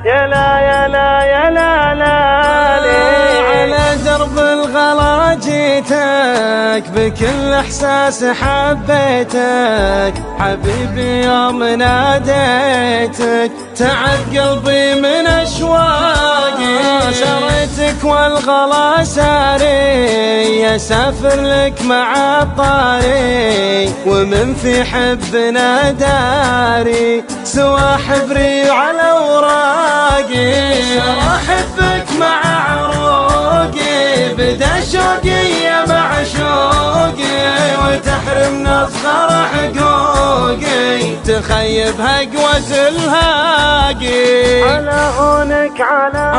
يا لا يا لا يا لا لا لي. على درب الغلا جيتك بكل احساس حبيتك حبيبي يوم ناديتك تعب قلبي من اشواقي شريتك والغلا ساري يسافر لك مع الطاري ومن في حبنا داري سوا حبري على وراقي احبك مع عروقي بدا شوقي يا معشوقي وتحرمنا اصغر حقوقي تخيب هقوة الهاقي على هونك على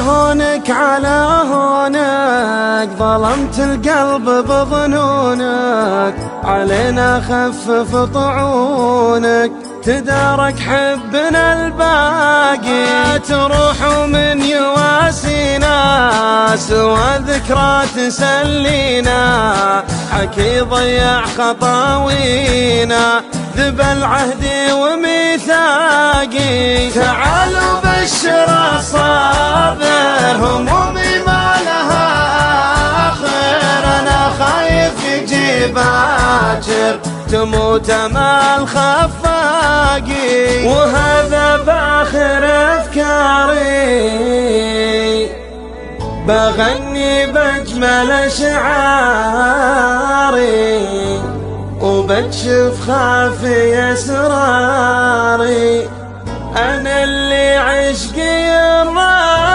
هونك على هونك ظلمت القلب بظنونك علينا خفف طعونك تدارك حبنا الباقي تروح من يواسينا سوى ذكرى تسلينا حكي ضيع خطاوينا ذبل عهدي وميثاقي تعالوا بشر الصابر همومي ما لها آخر أنا خايف يجي باكر تموت مال خفاقي وهذا باخر أفكاري بغني بجمل أشعاري وبكشف خافي أسراري أنا اللي عشقي الراقي